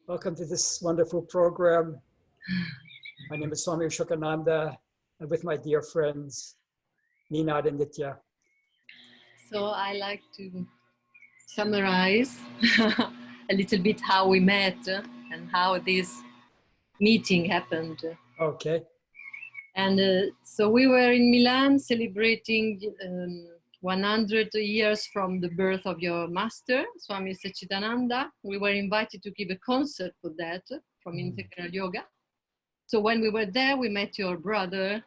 Welcome to this wonderful program. My name is Swami Asokananda, and with my dear friends, Ninad and Nitya. So I like to summarize a little bit how we met and how this meeting happened. Okay. And so we were in Milan celebrating 100 years from the birth of your master, Swami Satchidananda. We were invited to give a concert for that from Integral Yoga. So when we were there, we met your brother,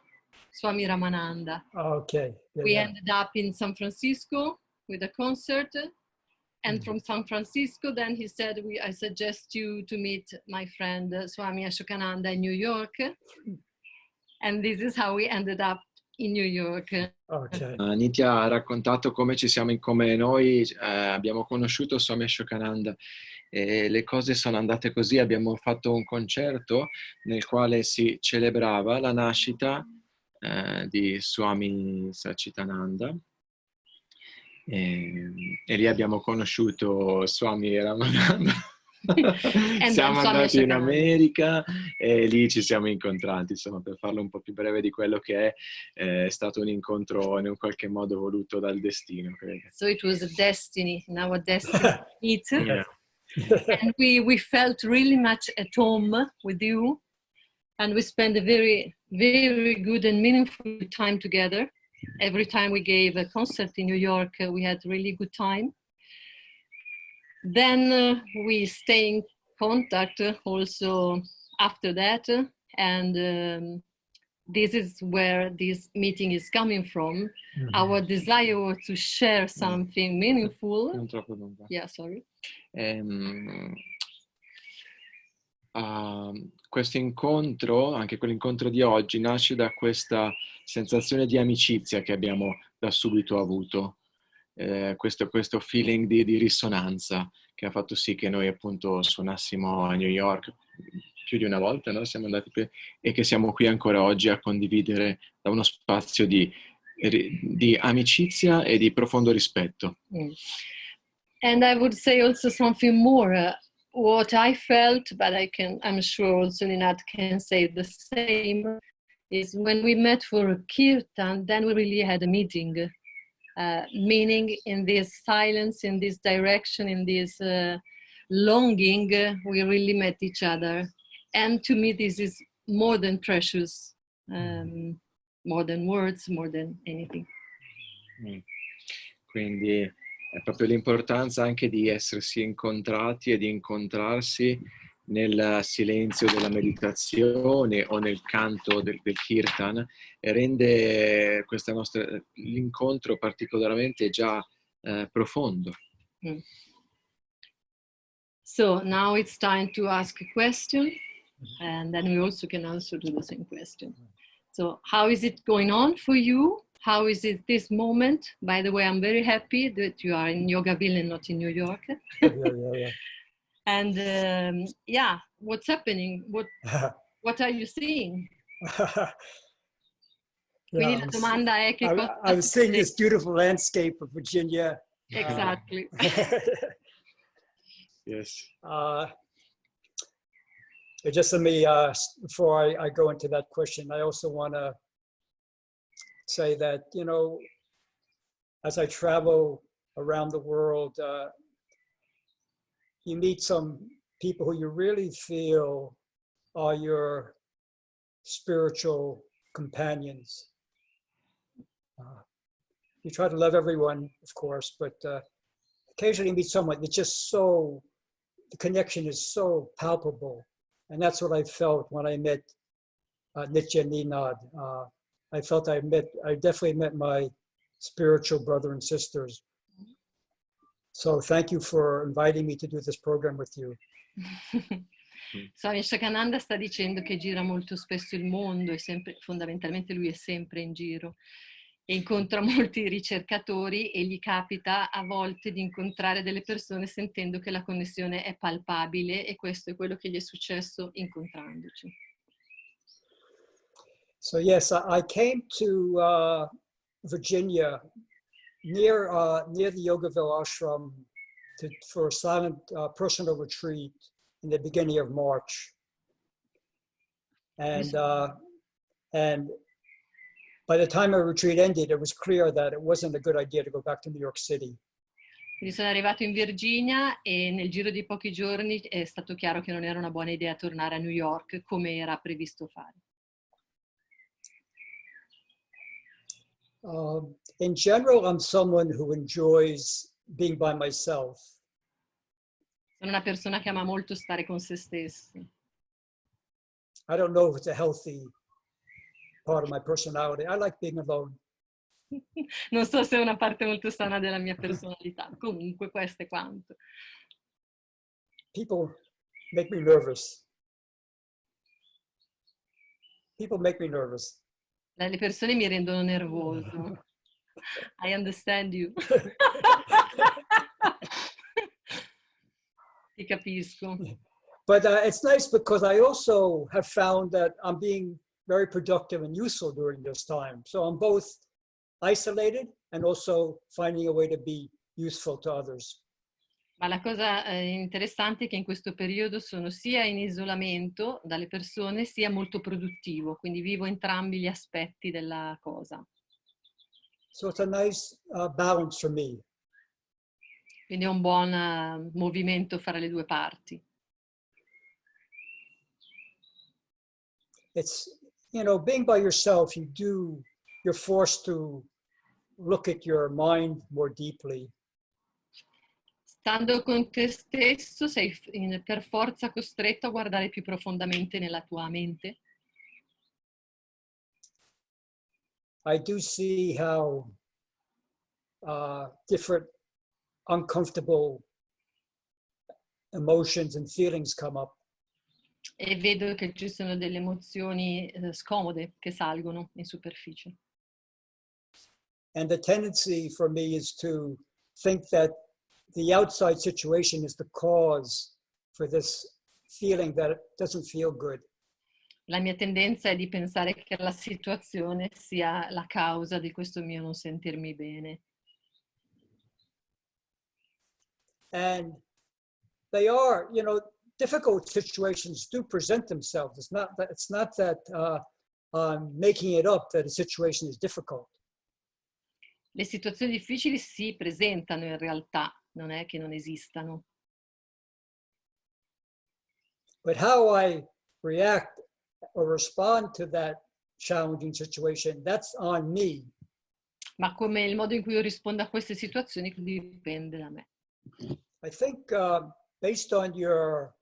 Swami Ramananda. Okay. Yeah, we ended up in San Francisco with a concert. And from San Francisco, then he said, I suggest you to meet my friend Swami Asokananda in New York. And this is how we ended up in New York. Okay. Nitya ha raccontato come noi abbiamo conosciuto Swami Asokananda e le cose sono andate così. Abbiamo fatto un concerto nel quale si celebrava la nascita di Swami Satchidananda e lì abbiamo conosciuto Swami Ramananda. Siamo andati in America e lì ci siamo incontrati, insomma, per farlo un po' più breve di quello che è stato un incontro in un qualche modo voluto dal destino, credo. So it was a destiny, our destiny to meet. Yeah. And we felt really much at home with you, and we spent a very, very good and meaningful time together. Every time we gave a concert in New York, we had really good time. Then we stay in contact also after that, and this is where this meeting is coming from. Our desire was to share something meaningful. Non troppo lungo. Yeah, sorry. Questo incontro, anche quell'incontro di oggi, nasce da questa sensazione di amicizia che abbiamo da subito avuto. Questo feeling di risonanza che ha fatto sì che noi appunto suonassimo a New York più di una volta, no? Siamo andati e che siamo qui ancora oggi a condividere da uno spazio di amicizia e di profondo rispetto. And I would say also something more. What I felt, but I'm sure also Ninad can say the same, is when we met for a kirtan, then we really had a meeting. Meaning in this silence, in this direction, in this longing, we really met each other. And to me, this is more than precious, more than words, more than anything. Quindi è proprio l'importanza anche di essersi incontrati e di incontrarsi nel silenzio della meditazione o nel canto del kirtan e rende l'incontro particolarmente già profondo. So now it's time to ask a question, and then we also can answer to the same question. So how is it going on for you? How is it this moment? By the way, I'm very happy that you are in Yogaville and not in New York. Yeah. And what's happening? What are you seeing? Yeah, I was seeing this beautiful landscape of Virginia. Exactly. Yes. Just let me, before I go into that question, I also want to say that, you know, as I travel around the world, you meet some people who you really feel are your spiritual companions. You try to love everyone, of course, but occasionally you meet someone that's just so, the connection is so palpable. And that's what I felt when I met Nitya Ninad. I felt I definitely met my spiritual brother and sisters. So thank you for inviting me to do this program with you. Swami Asokananda sta dicendo che gira molto spesso il mondo, fondamentalmente lui è sempre in giro e incontra molti ricercatori e gli capita a volte di incontrare delle persone sentendo che la connessione è palpabile, e questo è quello che gli è successo incontrandoci. So yes, I came to Virginia near the Yogaville ashram for a silent personal retreat in the beginning of March. And by the time our retreat ended, it was clear that it wasn't a good idea to go back to New York City. Quindi sono arrivato in Virginia e nel giro di pochi giorni è stato chiaro che non era una buona idea tornare a New York come era previsto fare. In general, I'm someone who enjoys being by myself. Sono una persona che ama molto stare con se stessi. I don't know if it's a healthy part of my personality. I like being alone. Non so se è una parte molto sana della mia personalità. Comunque questo è quanto. People make me nervous. People make me nervous. Le persone mi rendono nervoso. I understand you. Ti capisco. But it's nice because I also have found that I'm being very productive and useful during this time. So I'm both isolated and also finding a way to be useful to others. Ma la cosa interessante è che in questo periodo sono sia in isolamento dalle persone, sia molto produttivo, quindi vivo entrambi gli aspetti della cosa. So it's a nice balance for me. Quindi è un buon movimento fra le due parti. It's, you know, being by yourself, you're forced to look at your mind more deeply. Stando con te stesso sei per forza costretto a guardare più profondamente nella tua mente. I do see how different uncomfortable emotions and feelings come up. E vedo che ci sono delle emozioni scomode che salgono in superficie. And the tendency for me is to think that the outside situation is the cause for this feeling that it doesn't feel good. La mia tendenza è di pensare che la situazione sia la causa di questo mio non sentirmi bene. And they are, you know, difficult situations do present themselves. It's not that I'm making it up that a situation is difficult. Le situazioni difficili si presentano in realtà, non è che non esistano. But how I react or respond to that challenging situation, that's on me. Ma come il modo in cui io rispondo a queste situazioni dipende da me. I think based on your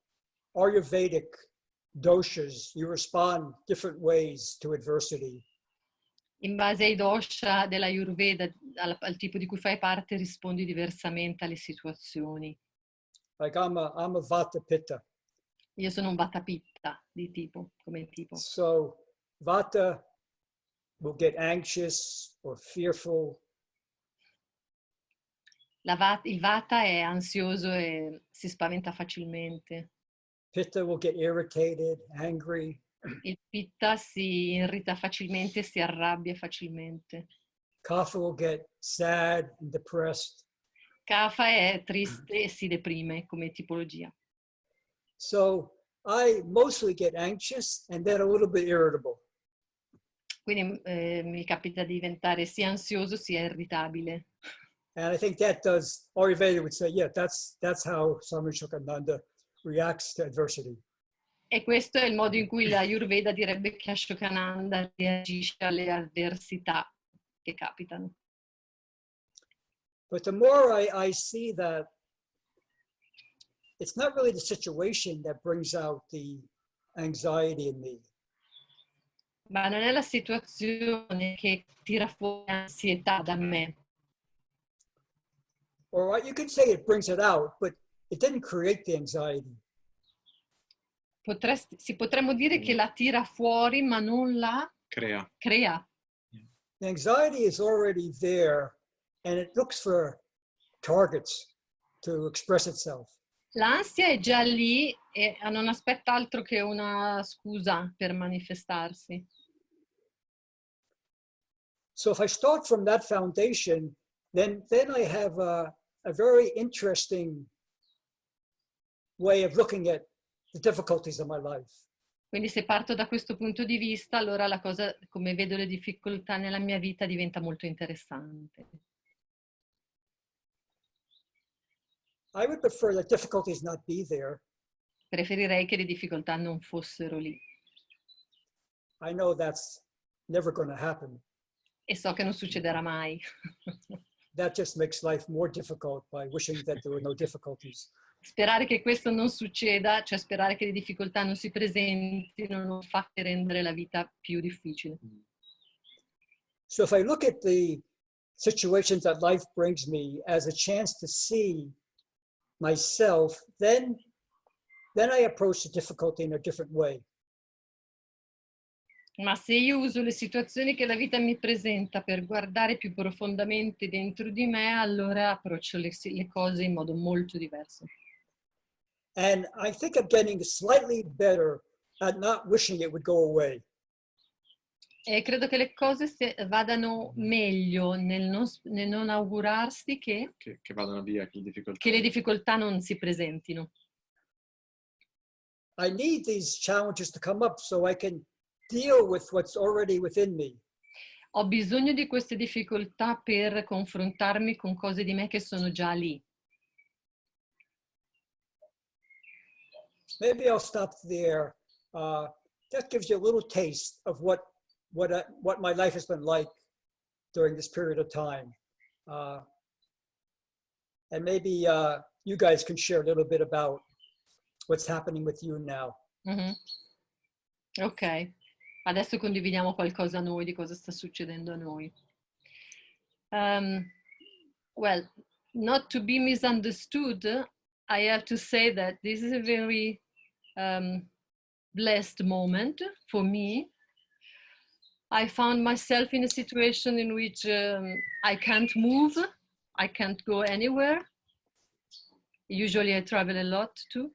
Ayurvedic doshas, you respond different ways to adversity. In base ai dosha dell'Ayurveda, al tipo di cui fai parte, rispondi diversamente alle situazioni. Like I'm a Vata Pitta. Io sono un Vata Pitta di tipo, come tipo. So Vata will get anxious or fearful. Il Vata è ansioso e si spaventa facilmente. Pitta will get irritated, angry. Il Pitta si irrita facilmente, si arrabbia facilmente. Kapha will get sad and depressed. Kapha è triste e si deprime come tipologia. So I mostly get anxious and then a little bit irritable. Quindi mi capita di diventare sia ansioso sia irritabile. And I think that does, Ayurveda would say, yeah, that's how Swami Asokananda reacts to adversity. E questo è il modo in cui la Ayurveda direbbe che Ashokananda reagisce alle avversità che capitano. But the more I see that it's not really the situation that brings out the anxiety in me. Ma non è la situazione che tira fuori ansietà da me. Or you could say it brings it out, but it didn't create the anxiety. Potremmo dire che la tira fuori, ma non la Crea. The anxiety is already there, and it looks for targets to express itself. L'ansia è già lì e non aspetta altro che una scusa per manifestarsi. So if I start from that foundation, then I have a very interesting way of looking at the difficulties of my life. Quindi se parto da questo punto di vista, allora la cosa, come vedo le difficoltà nella mia vita, diventa molto interessante. I would prefer that difficulties not be there. Preferirei che le difficoltà non fossero lì. I know that's never going to happen. E so che non succederà mai. That just makes life more difficult by wishing that there were no difficulties. Sperare che questo non succeda, cioè sperare che le difficoltà non si presentino, non fa che rendere la vita più difficile. So if I look at the situations that life brings me as a chance to see myself, then I approach the difficulty in a different way. Ma se io uso le situazioni che la vita mi presenta per guardare più profondamente dentro di me, allora approccio le cose in modo molto diverso. And I think I'm getting slightly better at not wishing it would go away. E credo che le cose vadano meglio nel non augurarsi che vadano via, che le difficoltà non si presentino. I need these challenges to come up so I can deal with what's already within me. Ho bisogno di queste difficoltà per confrontarmi con cose di me che sono già lì. Maybe I'll stop there. That gives you a little taste of what my life has been like during this period of time. And maybe you guys can share a little bit about what's happening with you now. Mm-hmm. Ok, adesso condividiamo qualcosa a noi di cosa sta succedendo a noi. Well, not to be misunderstood, I have to say that this is a very blessed moment for me. I found myself in a situation in which I can't move, I can't go anywhere. Usually I travel a lot too.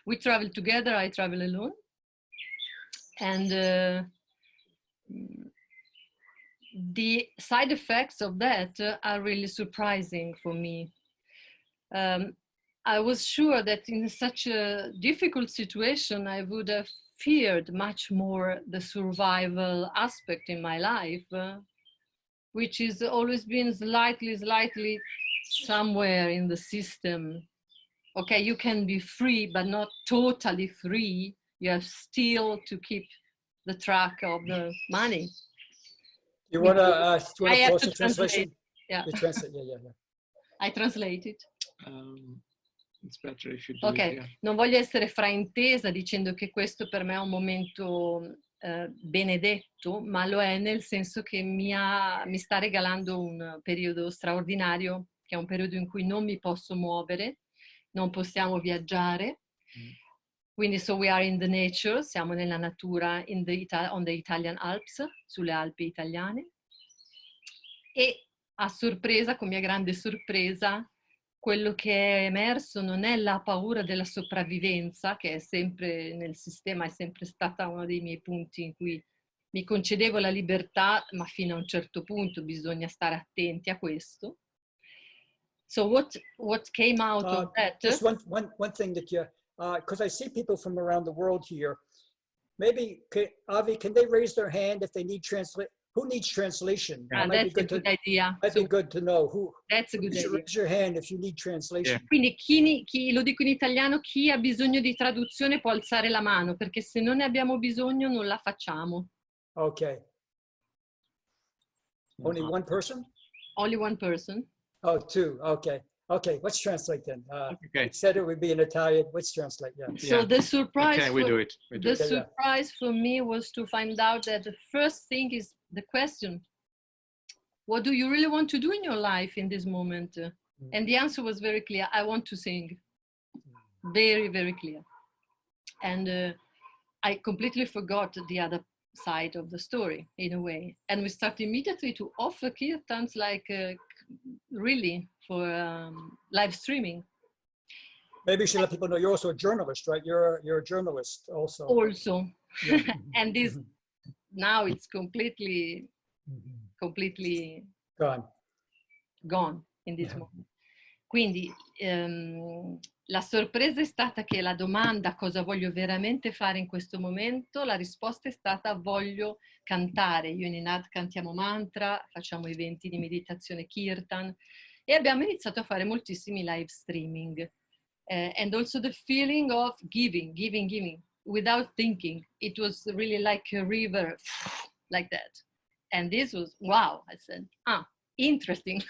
We travel together, I travel alone. And the side effects of that are really surprising for me. I was sure that in such a difficult situation, I would have feared much more the survival aspect in my life, which has always been slightly somewhere in the system. Okay, you can be free, but not totally free. You have still to keep the track of the money. You want to post the translation? Yeah. You translate, yeah. I translate it. It's better if you do Ok, it, yeah. Non voglio essere fraintesa dicendo che questo per me è un momento benedetto, ma lo è nel senso che mi sta regalando un periodo straordinario, che è un periodo in cui non mi posso muovere, non possiamo viaggiare. Quindi so we are in the nature, siamo nella natura on the Italian Alps, sulle Alpi italiane. E a sorpresa, con mia grande sorpresa, quello che è emerso non è la paura della sopravvivenza, che è sempre nel sistema, è sempre stata uno dei miei punti in cui mi concedevo la libertà, ma fino a un certo punto bisogna stare attenti a questo. So what came out of that? Just one thing that you, because I see people from around the world here. Maybe, Avi, can they raise their hand if they need translation? Who needs translation? That's a good idea. Might be good to know. Who? That's a good idea. Raise your hand if you need translation. Quindi chi, lo dico in italiano, chi ha bisogno di traduzione può alzare la mano, perché se non ne abbiamo bisogno non la facciamo. Okay. Only one person? Only one person. Oh, two. Okay. Okay, let's translate then. Okay. Said it would be in Italian. Let's translate. Yeah. So the surprise. Okay, we do it. Surprise for me was to find out that the first thing is the question: what do you really want to do in your life in this moment? And the answer was very clear. I want to sing. Very, very clear. And I completely forgot the other side of the story in a way. And we start immediately to offer kirtans like really for live streaming. Maybe you should let people know you're also a journalist, right? You're a journalist also. Also. Yeah. And this now it's completely Gone gone in this moment. Quindi la sorpresa è stata che la domanda cosa voglio veramente fare in questo momento, la risposta è stata voglio cantare. Io e Ninad cantiamo mantra, facciamo eventi di meditazione kirtan e abbiamo iniziato a fare moltissimi live streaming. And also the feeling of giving without thinking. It was really like a river, like that. And this was, wow, I said, interesting.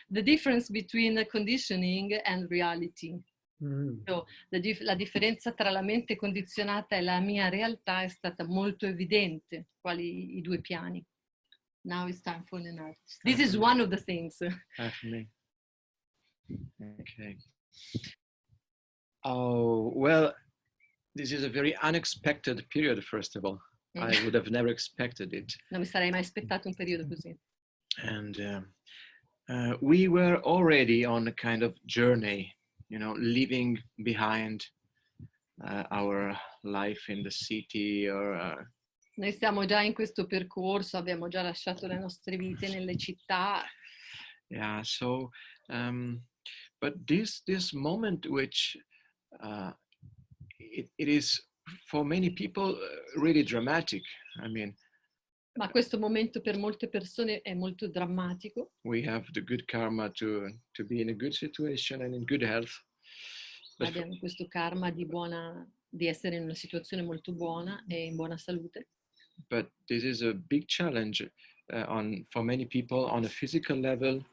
The difference between conditioning and reality. So, la differenza tra la mente condizionata e la mia realtà è stata molto evidente, quali i due piani. Now it's time for Ninad. This is one of the things. For me. Okay. Oh, well, this is a very unexpected period, first of all. I would have never expected it. Non mi sarei mai aspettato un periodo così. And we were already on a kind of journey, you know, leaving behind our life in the city or... Noi siamo già in questo percorso, abbiamo già lasciato le nostre vite nelle città. Yeah, so, but this moment which it is for many people really dramatic. I mean, ma questo momento per molte persone è molto drammatico. We have the good karma to be in a good situation and in good health. Abbiamo questo karma di essere in una situazione molto buona e in buona salute. But this is a big challenge for many people on a physical level,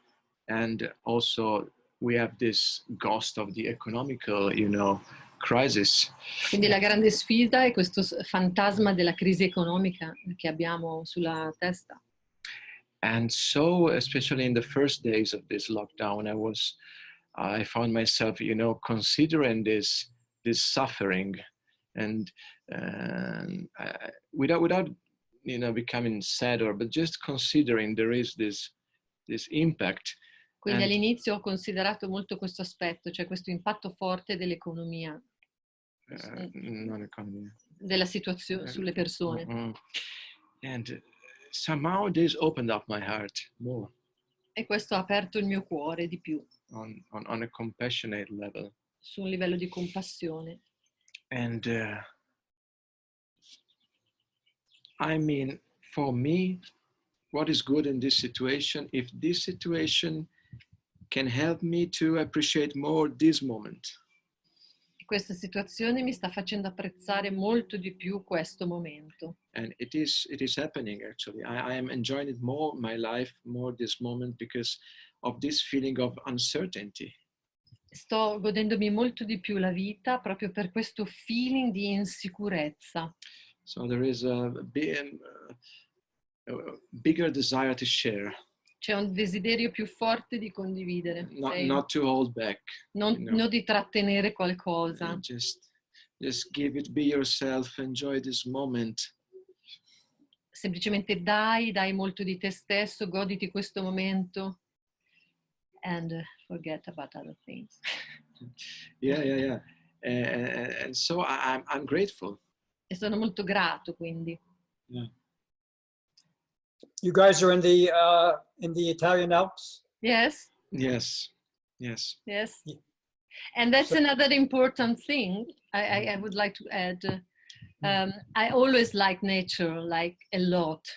and also we have this ghost of the economical, you know, crisis. Quindi la grande sfida è questo fantasma della crisi economica che abbiamo sulla testa. And so, especially in the first days of this lockdown, I found myself, you know, considering this suffering, and without you know becoming sadder, but just considering there is this impact. Quindi all'inizio ho considerato molto questo aspetto, cioè questo impatto forte dell'economia, non economia, della situazione sulle persone. And somehow this opened up my heart more. E questo ha aperto il mio cuore di più. On a compassionate level. Su un livello di compassione. And I mean, for me, what is good in this situation, if this situation can help me to appreciate more this moment. Questa situazione mi sta facendo apprezzare molto di più questo momento. And it is happening actually. I am enjoying it more, my life, more this moment because of this feeling of uncertainty. Sto godendomi molto di più la vita proprio per questo feeling di insicurezza. So there is a bigger desire to share. C'è un desiderio più forte di condividere. Not to hold back. Non di trattenere qualcosa. Just give it, be yourself, enjoy this moment. Semplicemente dai molto di te stesso, goditi questo momento. And forget about other things. Yeah. And so I'm grateful. E sono molto grato, quindi. Yeah. You guys are in the Italian Alps? Yes. And that's another important thing I would like to add. I always like nature, like a lot.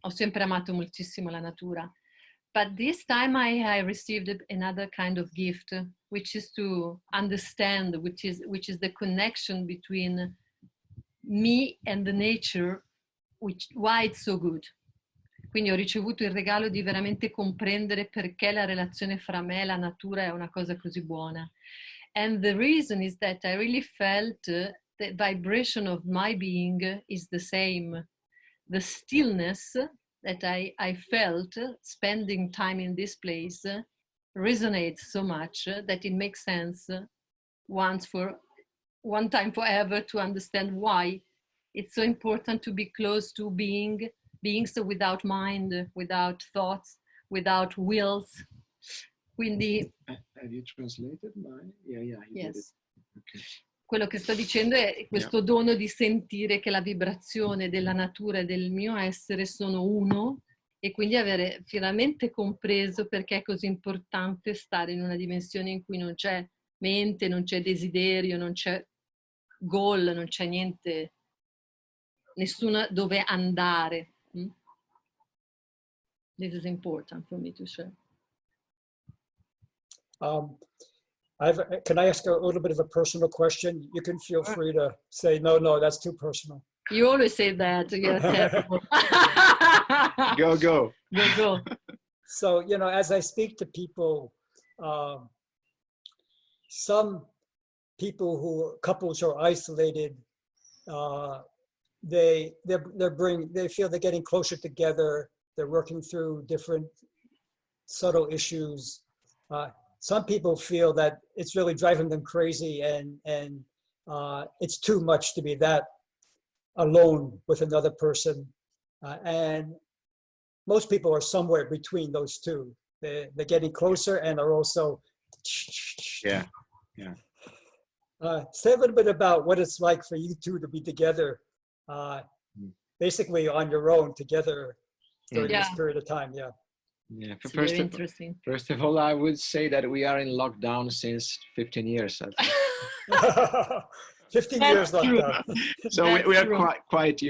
Ho sempre amato moltissimo la natura. But this time I received another kind of gift, which is to understand, which is the connection between me and the nature, why it's so good. Quindi ho ricevuto il regalo di veramente comprendere perché la relazione fra me e la natura è una cosa così buona. And the reason is that I really felt the vibration of my being is the same. The stillness that I felt spending time in this place resonates so much that it makes sense one time forever to understand why it's so important to be close to beings without mind, without thoughts, without wills. Quindi, have you translated mine? Yeah. Yes. Okay. Quello che sto dicendo è questo dono di sentire che la vibrazione della natura e del mio essere sono uno e quindi avere finalmente compreso perché è così importante stare in una dimensione in cui non c'è mente, non c'è desiderio, non c'è goal, non c'è niente, nessuna dove andare. This is important for me to share. Can I ask a little bit of a personal question? You can feel free to say, no, that's too personal. You always say that. You're terrible. Go. Go. So, as I speak to people, some people couples who are isolated, they feel they're getting closer together. They're working through different subtle issues. Some people feel that it's really driving them crazy, and it's too much to be that alone with another person. And most people are somewhere between those two. They're getting closer and are also. Yeah. Say a little bit about what it's like for you two to be together, basically on your own together during this period of time. Yeah. It's very interesting. First of all, I would say that we are in lockdown since 15 years. I think. 15 years lockdown. So we are quite, quite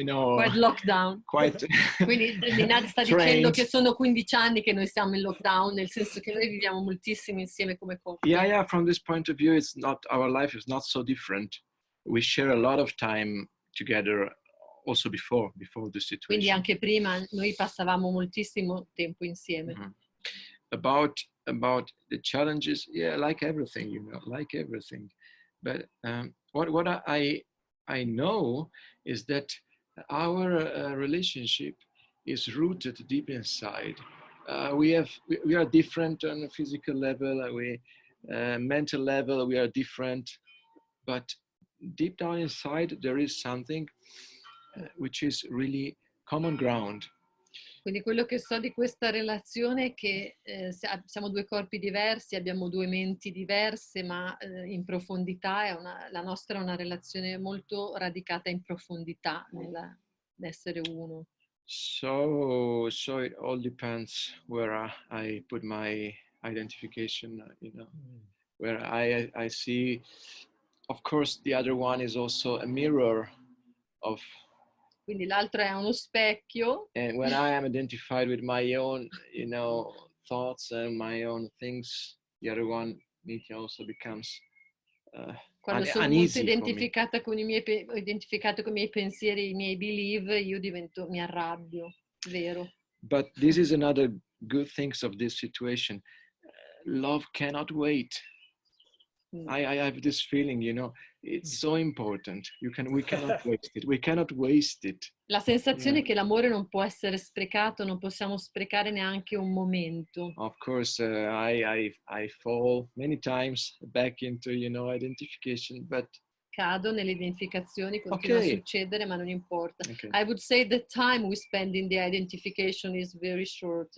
locked down. Quite. Quindi Ninad sta dicendo che sono 15 anni che noi siamo in lockdown, nel senso che noi viviamo moltissimo insieme come coppia. Yeah. From this point of view, our life is not so different. We share a lot of time together. Also before the situation. Quindi anche prima noi passavamo moltissimo tempo insieme. Mm-hmm. About the challenges, like everything, like everything. But what I know is that our relationship is rooted deep inside. We are different on a physical level. Mental level, we are different, but deep down inside there is something which is really common ground. Quindi quello che so di questa relazione è che siamo due corpi diversi, abbiamo due menti diverse, ma in profondità la nostra è una relazione molto radicata in profondità nell'essere uno. So it all depends where I put my identification, where I see, of course, the other one is also a mirror of. Quindi l'altro è uno specchio. And when I am identified with my own, thoughts and my own things, the other one, Nitya, also becomes Quando sono molto identificata con identificato con i miei pensieri, i miei belief, io mi arrabbio, vero? But this is another good things of this situation. Love cannot wait. I have this feeling, it's so important. We cannot waste it. We cannot waste it. La sensazione è che l'amore non può essere sprecato, non possiamo sprecare neanche un momento. Of course, I fall many times back into, identification, but cado nelle identificazioni, continua a succedere, ma non importa. Okay. I would say the time we spend in the identification is very short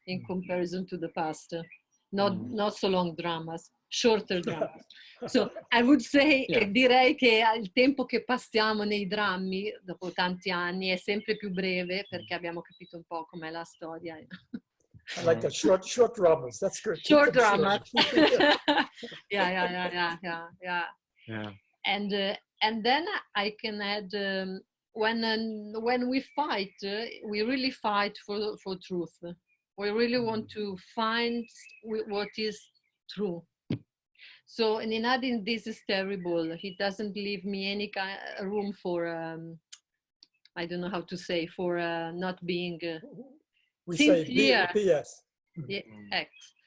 in comparison to the past. Not so long dramas, shorter dramas. So I would say, direi che il tempo che passiamo nei drammi dopo tanti anni è sempre più breve perché abbiamo capito un po' com'è la storia. I like that. Short dramas. That's good. Short dramas. Yeah. And then I can add when we fight, we really fight for truth. We really want to find what is true. So Ninad, in this is terrible. He doesn't leave me any room for I don't know how to say, for not being sincere. BS.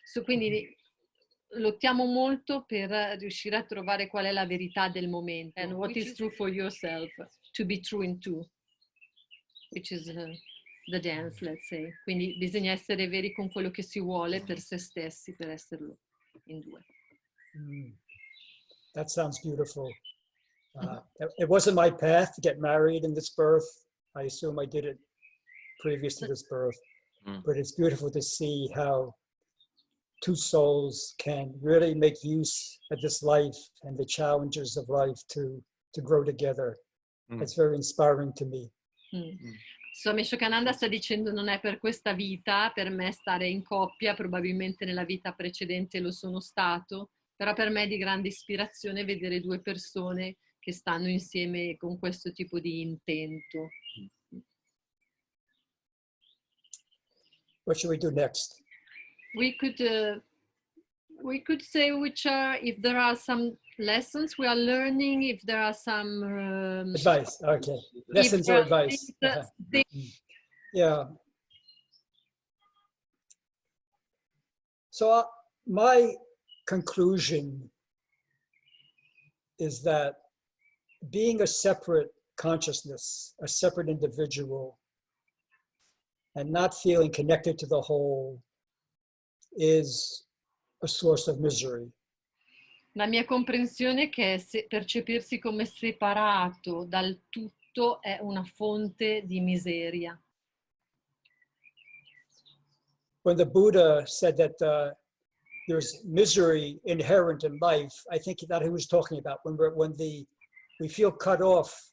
So quindi lottiamo molto per riuscire a trovare qual è la verità del momento. And what is true for yourself, to be true in two, which is the dance, let's say. Quindi bisogna essere veri con quello che si vuole per se stessi, per esserlo in due. That sounds beautiful. It wasn't my path to get married in this birth. I assume I did it previous to this birth. But it's beautiful to see how two souls can really make use of this life and the challenges of life to grow together. It's very inspiring to me. Swami Asokananda sta dicendo non è per questa vita, per me stare in coppia, probabilmente nella vita precedente lo sono stato, però per me è di grande ispirazione vedere due persone che stanno insieme con questo tipo di intento. What should we do next? We could say which are, if there are some lessons we are learning, if there are some Advice, okay. Lessons or advice. Yeah. So my conclusion is that being a separate consciousness, a separate individual, and not feeling connected to the whole is a source of misery. La mia comprensione è che percepirsi come separato dal tutto è una fonte di miseria. When the Buddha said that there's misery inherent in life, I think that he was talking about when we feel cut off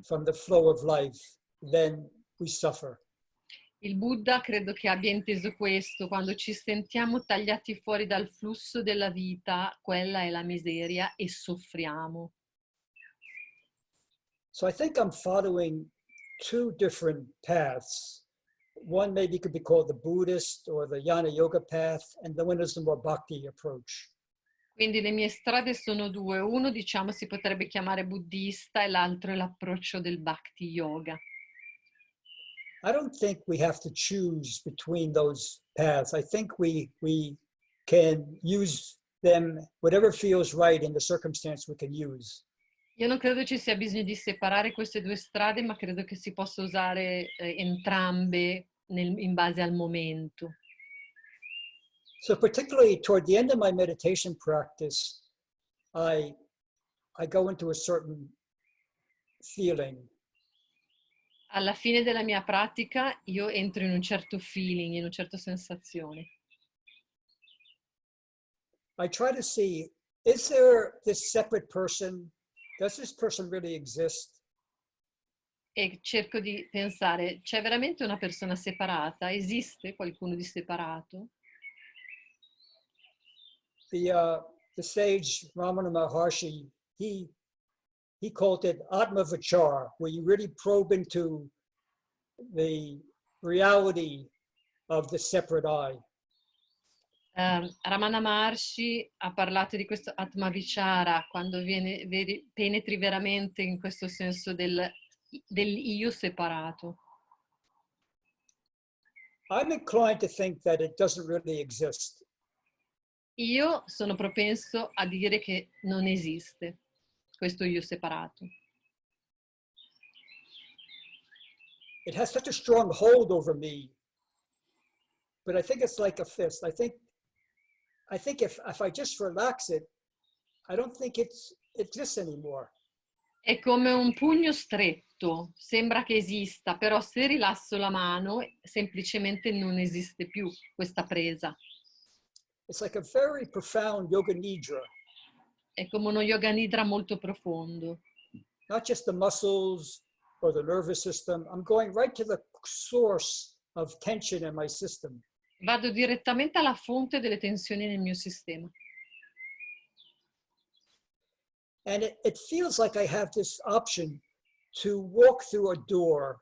from the flow of life, then we suffer. Il Buddha credo che abbia inteso questo: quando ci sentiamo tagliati fuori dal flusso della vita, quella è la miseria e soffriamo. So I think I'm following two different paths. One maybe could be called the Buddhist or the Jnana Yoga path, and the one is the more Bhakti approach. Quindi le mie strade sono due. Uno, diciamo, si potrebbe chiamare buddista e l'altro è l'approccio del Bhakti Yoga. I don't think we have to choose between those paths. I think we can use them, whatever feels right in the circumstance we can use. Io non credo ci sia bisogno di separare queste due strade, ma credo che si possa usare entrambe in base al momento. So particularly toward the end of my meditation practice, I go into a certain feeling. Alla fine della mia pratica io entro in un certo feeling, in una certa sensazione. I try to see, is there this separate person? Does this person really exist? E cerco di pensare, c'è veramente una persona separata? Esiste qualcuno di separato? The sage Ramana Maharshi, he called it Atma Vichar, where you really probe into the reality of the separate I. Ramana Maharshi ha parlato di questo Atma Vichara, quando penetri veramente in questo senso del io separato. I'm inclined to think that it doesn't really exist. Io sono propenso a dire che non esiste questo io separato. It has such a strong hold over me, but I think it's like a fist. I think if I just relax it, I don't think it exists anymore. È come un pugno stretto, sembra che esista, però se rilasso la mano semplicemente non esiste più questa presa. It's like a very profound yoga nidra. È come uno yoga nidra molto profondo. Not just the muscles or the nervous system. I'm going right to the source of tension in my system. Vado direttamente alla fonte delle tensioni nel mio sistema. And it feels like I have this option to walk through a door.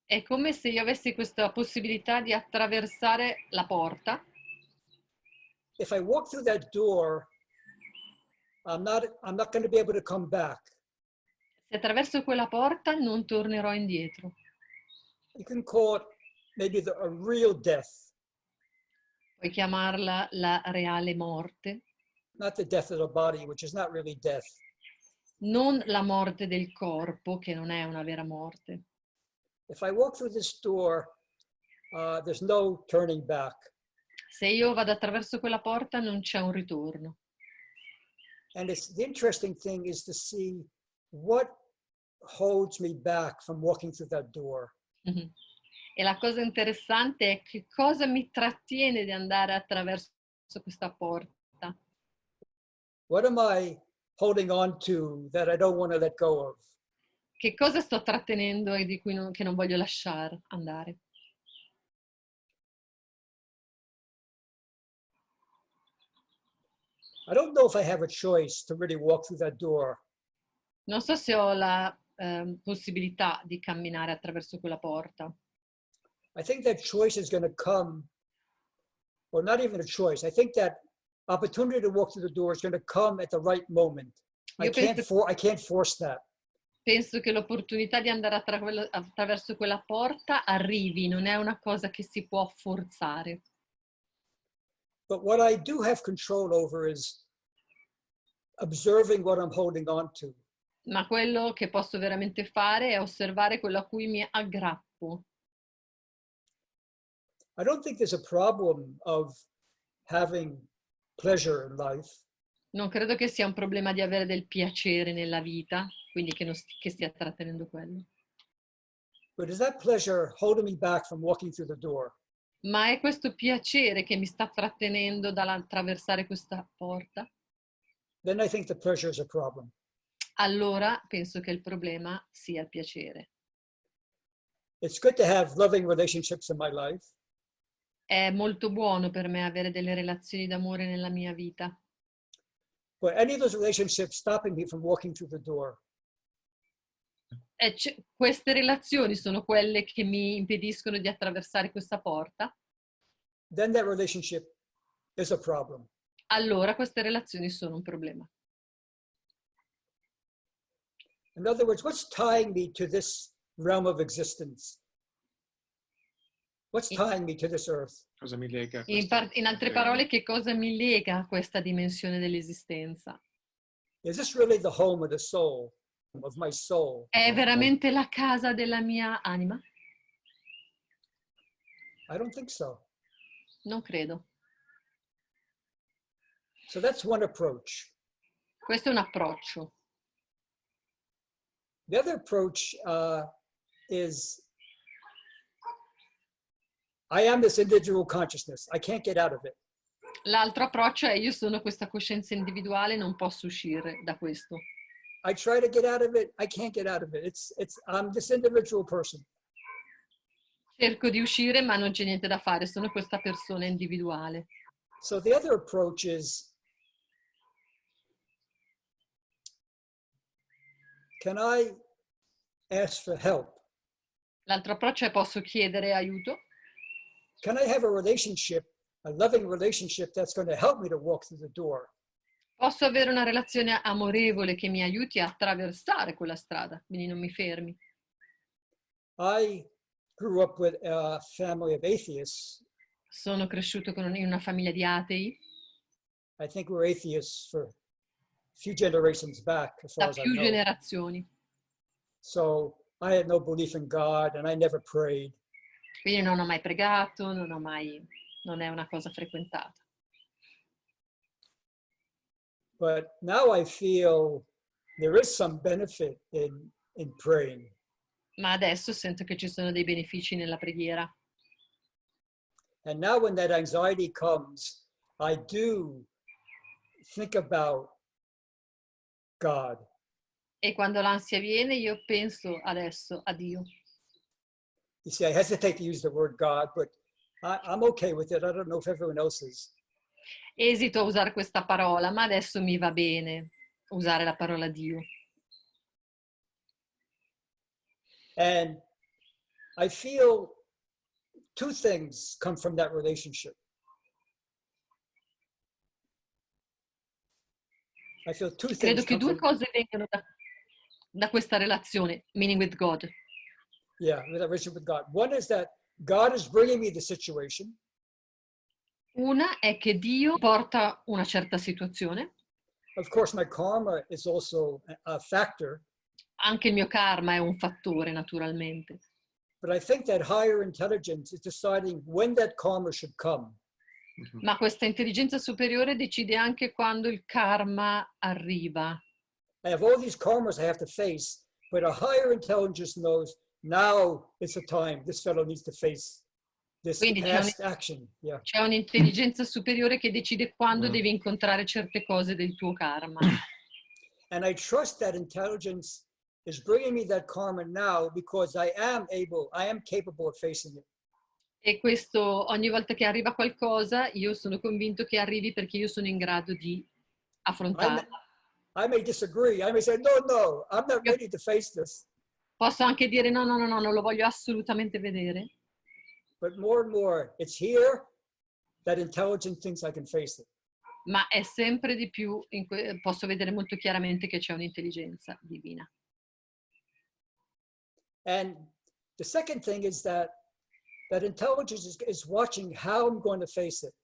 È come se io avessi questa possibilità di attraversare la porta. If I walk through that door, I'm not going to be able to come back. Se attraverso quella porta non tornerò indietro. You can call it maybe a real death. Puoi chiamarla la reale morte. Not the death of the body, which is not really death. Non la morte del corpo, che non è una vera morte. If I walk through this door, there's no turning back. Se io vado attraverso quella porta non c'è un ritorno. And the interesting thing is to see what holds me back from walking through that door. Mm-hmm. E la cosa interessante è che cosa mi trattiene di andare attraverso questa porta. What am I holding on to that I don't want to let go of? Che cosa sto trattenendo e di cui che non voglio lasciare andare? I don't know if I have a choice to really walk through that door. Non so se ho la possibilità di camminare attraverso quella porta. I think that choice is going to come, or not even a choice. I think that opportunity to walk through the door is going to come at the right moment. I can't force that. Penso che l'opportunità di andare attraverso quella porta arrivi, non è una cosa che si può forzare. But what I do have control over is observing what I'm holding on to. Ma quello che posso veramente fare è osservare quello a cui mi aggrappo. I don't think there's a problem of having pleasure in life. Non credo che sia un problema di avere del piacere nella vita, quindi che stia trattenendo quello. But is that pleasure holding me back from walking through the door? Ma è questo piacere che mi sta trattenendo dall'attraversare questa porta? Then I think the pleasure is a problem. Allora penso che il problema sia il piacere. It's good to have loving relationships in my life. È molto buono per me avere delle relazioni d'amore nella mia vita. But any of those relationships stopping me from walking through the door. Queste relazioni sono quelle che mi impediscono di attraversare questa porta. Then that relationship is a problem. Allora queste relazioni sono un problema. In other words, what's tying me to this realm of existence? What's tying me to this earth? Cosa mi lega? In altre parole, che cosa mi lega a questa dimensione dell'esistenza? Is this really the home of the soul, of my soul? È veramente la casa della mia anima? I don't think so. Non credo. So that's one approach. Questo è un approccio. The other approach is I am this individual consciousness. I can't get out of it. L'altro approccio è io sono questa coscienza individuale, non posso uscire da questo. I try to get out of it. I can't get out of it. I'm this individual person. Cerco di uscire, ma non c'è niente da fare, sono questa persona individuale. So the other approach is, can I ask for help? L'altro approccio è posso chiedere aiuto? Can I have a relationship, a loving relationship that's going to help me to walk through the door? Posso avere una relazione amorevole che mi aiuti a attraversare quella strada, quindi non mi fermi. I grew up with a family of atheists. Sono cresciuto in una famiglia di atei. I think we're atheists for a few generations back, as far Da as I più know. generazioni. So I had no belief in God and I never prayed. Quindi non ho mai pregato, non è una cosa frequentata. But now I feel there is some benefit in praying. Ma adesso sento che ci sono dei benefici nella preghiera. And now when that anxiety comes, I do think about God. E quando l'ansia viene, io penso adesso a Dio. You see, I hesitate to use the word God, but I'm okay with it. I don't know if everyone else is. Esito a usare questa parola, ma adesso mi va bene usare la parola Dio. And I feel two things come from that relationship. I feel two Credo things che come due from, cose vengano da questa relazione, meaning with God. yeah, with that relationship with God. One is that God is bringing me the situation. Una è che Dio porta una certa situazione. Of course, my karma is also a factor. Anche il mio karma è un fattore, naturalmente. But I think that higher intelligence is deciding when that karma should come. Ma questa intelligenza superiore decide anche quando il karma arriva. I have all these karmas I have to face, but a higher intelligence knows now it's the time this fellow needs to face this Quindi past action. Yeah. c'è un'intelligenza superiore che decide quando devi incontrare certe cose del tuo karma. And I trust that intelligence is bringing me that karma now because I am capable of facing it. E questo, ogni volta che arriva qualcosa, io sono convinto che arrivi perché io sono in grado di affrontarla. I may disagree. I may say, no, I'm not ready to face this. Posso anche dire no, non lo voglio assolutamente vedere. But more and more, it's here that intelligent thinks I can face it. Ma è sempre di più, posso vedere molto chiaramente che c'è un'intelligenza divina. And the second thing is that intelligence is watching how I'm going to face it.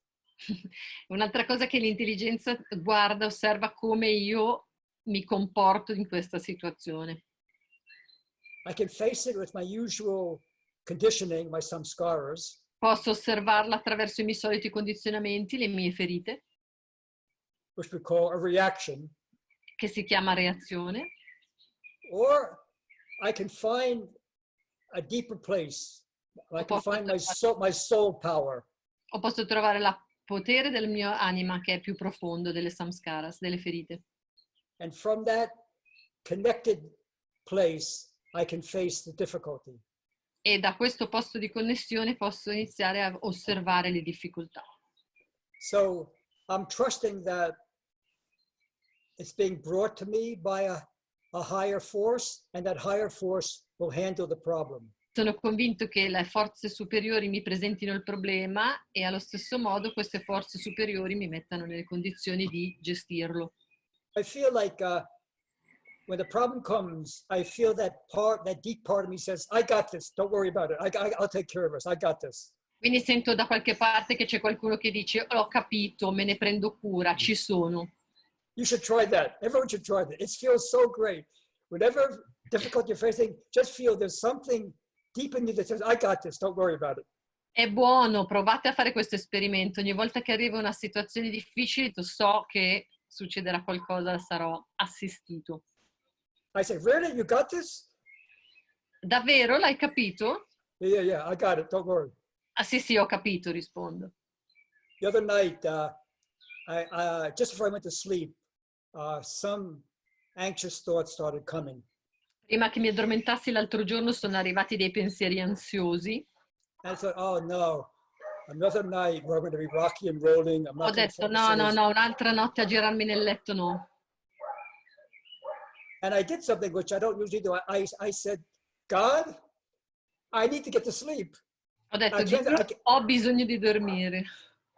Un'altra cosa è che l'intelligenza guarda, osserva come io mi comporto in questa situazione. I can face it with my usual conditioning, my samskaras. Posso osservarla attraverso i miei soliti condizionamenti, le mie ferite, which we call a reaction. che si chiama reazione. Or I can find a deeper place. I can find my soul power. O posso trovare il potere del mio anima che è più profondo, delle samskaras, delle ferite. And from that connected place, I can face the difficulty. E da questo posto di connessione posso iniziare a osservare le difficoltà. So I'm trusting that it's being brought to me by a higher force, and that higher force will handle the problem. Sono convinto che le forze superiori mi presentino il problema e allo stesso modo queste forze superiori mi mettano nelle condizioni di gestirlo. I feel like when the problem comes, I feel that deep part of me says, I got this, don't worry about it, I'll take care of this, I got this. Quindi sento da qualche parte che c'è qualcuno che dice, ho capito, me ne prendo cura, ci sono. You should try that. Everyone should try that. It feels so great. Whatever difficulty you're facing, just feel there's something deep in you that says, I got this, don't worry about it. È buono, provate a fare questo esperimento. Ogni volta che arriva una situazione difficile, so che succederà qualcosa, sarò assistito. I say, really? You got this? Davvero? L'hai capito? Yeah, I got it, don't worry. Ah sì, ho capito, rispondo. The other night, just before I went to sleep, some anxious thoughts started coming. Prima che mi addormentassi l'altro giorno sono arrivati dei pensieri ansiosi. And I thought, oh no, another night where I'm going to be rocky and rolling. Ho detto no, un'altra notte a girarmi nel letto no. And I did something which I don't usually do. I said, God, I need to get to sleep. Ho detto, ho bisogno di dormire.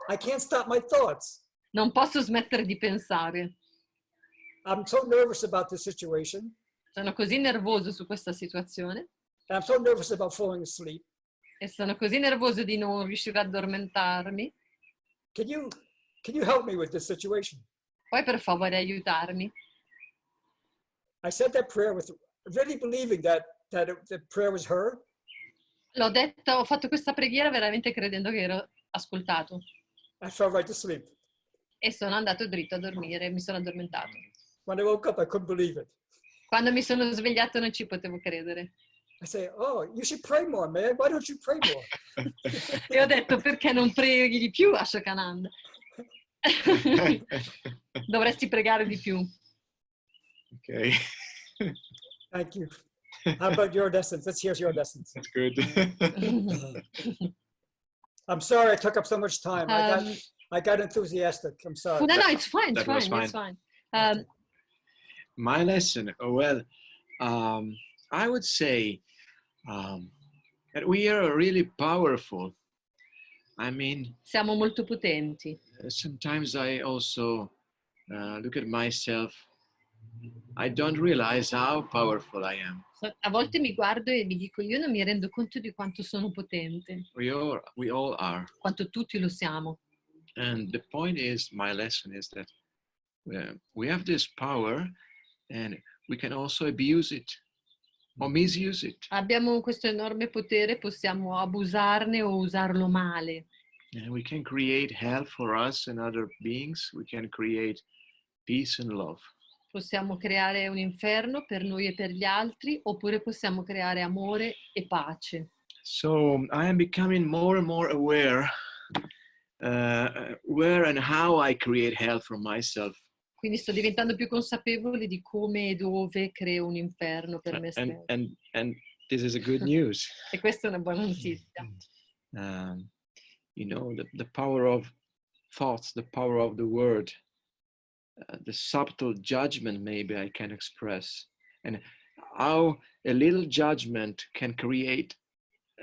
I can't stop my thoughts. Non posso smettere di pensare. I'm so nervous about this situation. Sono così nervoso su questa situazione. And I'm so nervous about falling asleep. E sono così nervoso di non riuscire ad addormentarmi. Can you help me with this situation? Puoi per favore aiutarmi? I said that prayer with really believing that the prayer was heard. L'ho detto, ho fatto questa preghiera veramente credendo che ero ascoltato. I fell right to sleep. E sono andato dritto a dormire, mi sono addormentato. When I woke up, I couldn't believe it. Quando mi sono svegliato non ci potevo credere. I say, oh, you should pray more, man. Why don't you pray more? E ho detto, perché non preghi di più, Ashokananda? Dovresti pregare di più. Ok. Thank you. How about your lessons? Let's hear your lessons. That's good. I'm sorry I took up so much time. I got enthusiastic. I'm sorry. No, it's fine. That was fine. It's fine. My lesson, well, I would say that we are really powerful. I mean, siamo molto potenti. Sometimes I also look at myself. I don't realize how powerful I am. A volte mi guardo e mi dico, io non mi rendo conto di quanto sono potente. We all are. Quanto tutti lo siamo. And the point is, my lesson is that we have this power and we can also abuse it or misuse it. Abbiamo questo enorme potere, possiamo abusarne o usarlo male. And we can create hell for us and other beings. We can create peace and love. Possiamo creare un inferno per noi e per gli altri, oppure possiamo creare amore e pace. So I am becoming more and more aware where and how I create hell for myself. Quindi sto diventando più consapevole di come e dove creo un inferno per me stesso. And this is a good news. E questa è una buona notizia. You know, the power of thoughts, the power of the word, the subtle judgment maybe I can express, and how a little judgment can create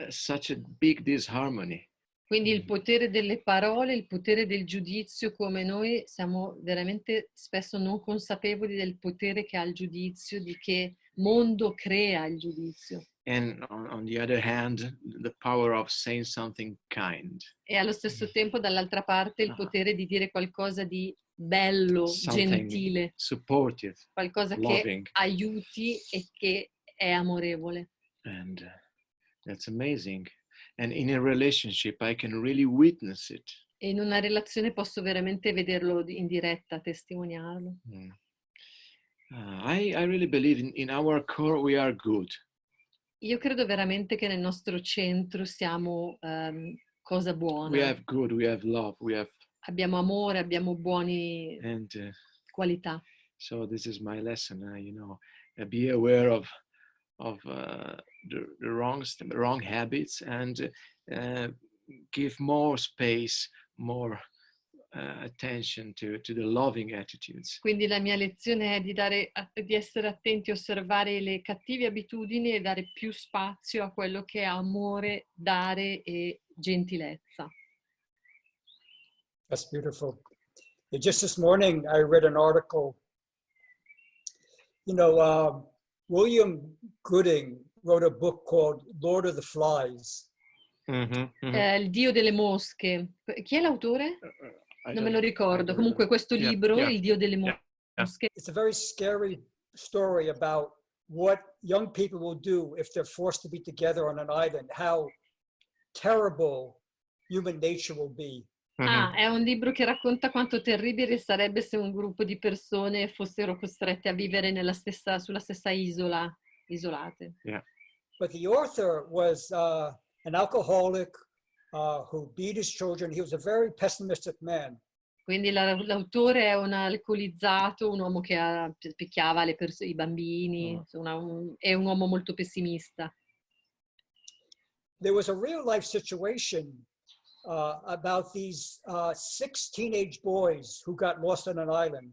such a big disharmony. Quindi il potere delle parole, il potere del giudizio, come noi siamo veramente spesso non consapevoli del potere che ha il giudizio, di che mondo crea il giudizio. And on the other hand, the power of saying something kind. E allo stesso tempo, dall'altra parte, il potere di dire qualcosa di bello, gentile, supportive, qualcosa loving. Che aiuti e che è amorevole. And that's amazing. And in a relationship, I can really witness it. E in una relazione posso veramente vederlo in diretta, testimoniarlo. I really believe in our core we are good. Io credo veramente che nel nostro centro siamo cosa buona. We have good, we have love, Abbiamo amore, abbiamo buone qualità. So this is my lesson, you know, be aware of the wrong habits and give more space, more attention to the loving attitudes. Quindi la mia lezione è di essere attenti, osservare le cattive abitudini e dare più spazio a quello che è amore, dare e gentilezza. That's beautiful. Just this morning, I read an article. You know, William Gooding wrote a book called Lord of the Flies. Il Dio delle mosche. Chi è l'autore? Non me lo ricordo. Comunque questo libro, Il Dio delle mosche. It's a very scary story about what young people will do if they're forced to be together on an island, how terrible human nature will be. È un libro che racconta quanto terribile sarebbe se un gruppo di persone fossero costrette a vivere sulla stessa isola, isolate. Yeah. But the author was an alcoholic who beat his children. He was a very pessimistic man. Quindi l'autore è un alcolizzato, un uomo che picchiava i bambini, è un uomo molto pessimista. There was a real life situation about these 6 teenage boys who got lost on an island.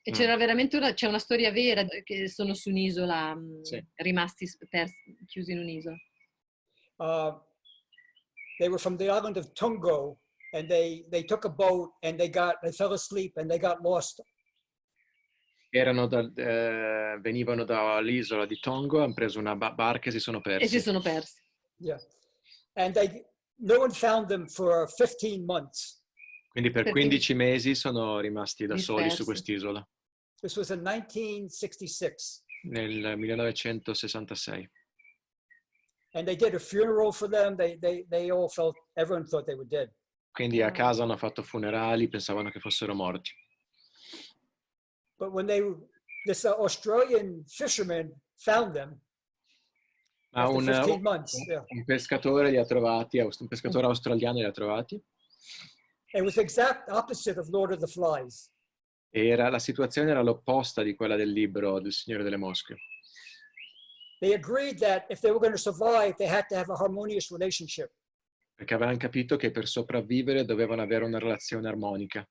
E c'era veramente c'è una storia vera che sono su un'isola, rimasti chiusi in un'isola. They were from the island of Tungo, and they took a boat and they fell asleep and they got lost. Venivano dall'isola di Tongo, hanno preso una barca e si sono persi. E si sono persi. Yeah, and no one found them for 15 months. Quindi per 15 mesi sono rimasti da soli su quest'isola. This was in 1966. Nel 1966. And they did a funeral for them. They all everyone thought they were dead. Quindi a casa hanno fatto funerali, pensavano che fossero morti. But when this Australian fisherman found them, after 15 months, un pescatore li ha trovati, un pescatore australiano li ha trovati. It was the exact opposite of Lord of the Flies. La situazione era l'opposta di quella del libro del Signore delle Mosche. They agreed that if they were going to survive, they had to have a harmonious relationship. Perché avevano capito che per sopravvivere dovevano avere una relazione armonica.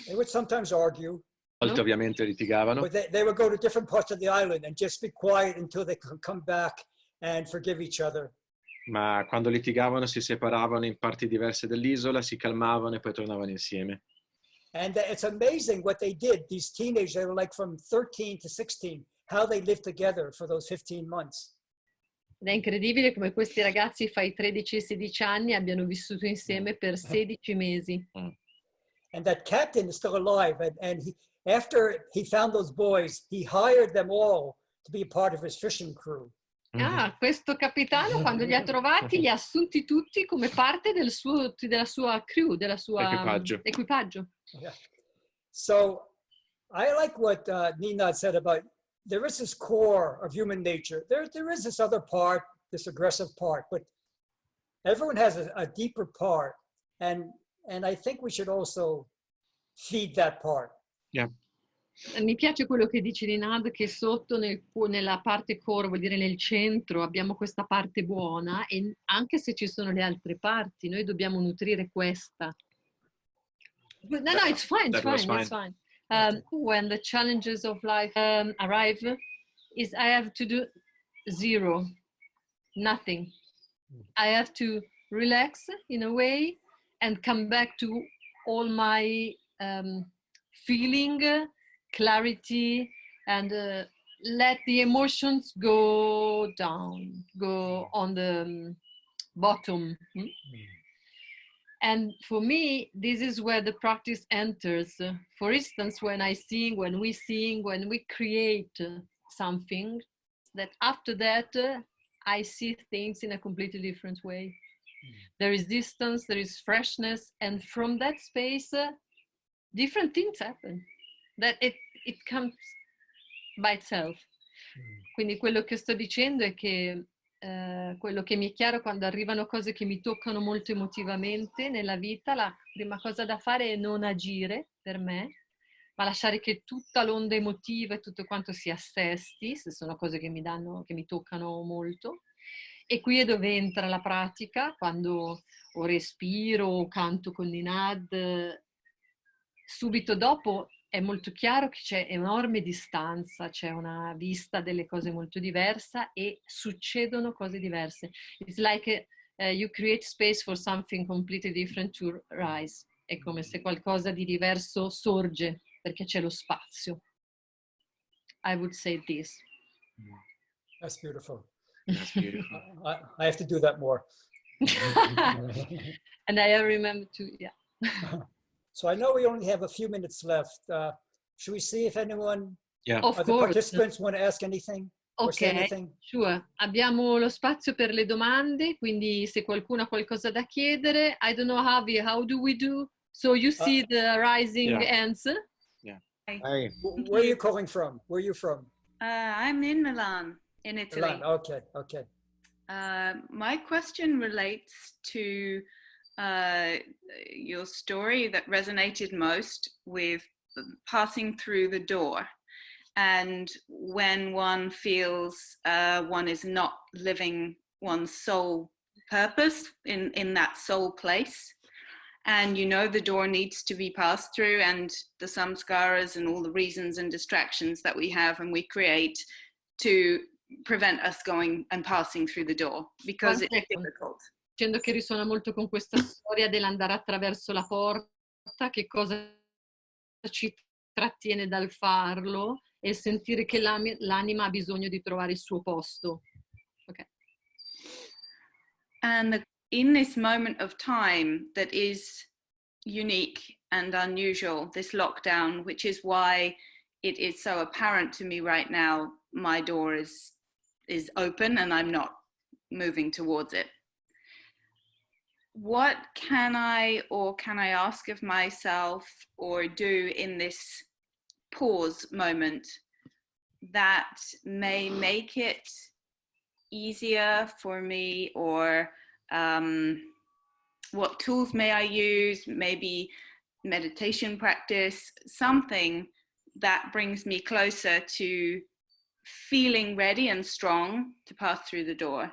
They would sometimes argue. A volte ovviamente litigavano. But they would go to different parts of the island and just be quiet until they could come back and forgive each other. Ma quando litigavano si separavano in parti diverse dell'isola, si calmavano e poi tornavano insieme. And it's amazing what they did. These teenagers, they were like from 13 to 16, how they lived together for those 15 months. Ed è incredibile come questi ragazzi fra i 13 e i 16 anni abbiano vissuto insieme per 16 mesi. And that captain is still alive. And after he found those boys, he hired them all to be a part of his fishing crew. Questo capitano quando li ha trovati li ha assunti tutti come parte della sua crew, del suo equipaggio. Yeah. So I like what Ninad said about there is this core of human nature. There is this other part, this aggressive part, but everyone has a deeper part. And I think we should also feed that part. Yeah. Mi piace quello che dice Ninad, che sotto nella parte core, vuol dire nel centro, abbiamo questa parte buona e anche se ci sono le altre parti, noi dobbiamo nutrire questa. No, it's fine, it's fine, it's fine. When the challenges of life arrive, is I have to do zero, nothing. I have to relax in a way and come back to all my feeling, clarity, and let the emotions go down, go on the bottom. And for me, this is where the practice enters. For instance, when we sing, when we create something, that after that, I see things in a completely different way. There is distance, there is freshness, and from that space, different things happen. That it comes by itself. Quindi quello che sto dicendo è che quello che mi è chiaro quando arrivano cose che mi toccano molto emotivamente nella vita, la prima cosa da fare è non agire per me, ma lasciare che tutta l'onda emotiva e tutto quanto si assesti, se sono cose che mi toccano molto. E qui è dove entra la pratica, quando o respiro o canto con Ninad. Subito dopo è molto chiaro che c'è enorme distanza, c'è una vista delle cose molto diversa e succedono cose diverse. It's like you create space for something completely different to rise. È come se qualcosa di diverso sorge, perché c'è lo spazio. I would say this. That's beautiful. That's beautiful. I have to do that more. And I remember to, yeah. So I know we only have a few minutes left. Should we see if anyone, Of the course. participants want to ask anything? Or say anything? Sure. Abbiamo lo spazio per le domande, quindi se qualcuno ha qualcosa da chiedere, I don't know, Javi, how do we do? So you see the rising hands? Yeah. Hi. Where are you calling from? Where are you from? I'm in Milan, in Italy. Milan. Okay, okay. My question relates to your story that resonated most with passing through the door. And when one feels one is not living one's soul purpose in that soul place, and you know the door needs to be passed through, and the samskaras and all the reasons and distractions that we have and we create to prevent us going and passing through the door because it's difficult. Dicendo che risuona molto con questa storia dell'andare attraverso la porta, che cosa ci trattiene dal farlo e sentire che l'anima ha bisogno di trovare il suo posto. Okay. And in this moment of time that is unique and unusual, this lockdown, which is why it is so apparent to me right now, my door is open and I'm not moving towards it. What can I ask of myself or do in this pause moment that may make it easier for me, or what tools may I use? Maybe meditation practice, something that brings me closer to feeling ready and strong to pass through the door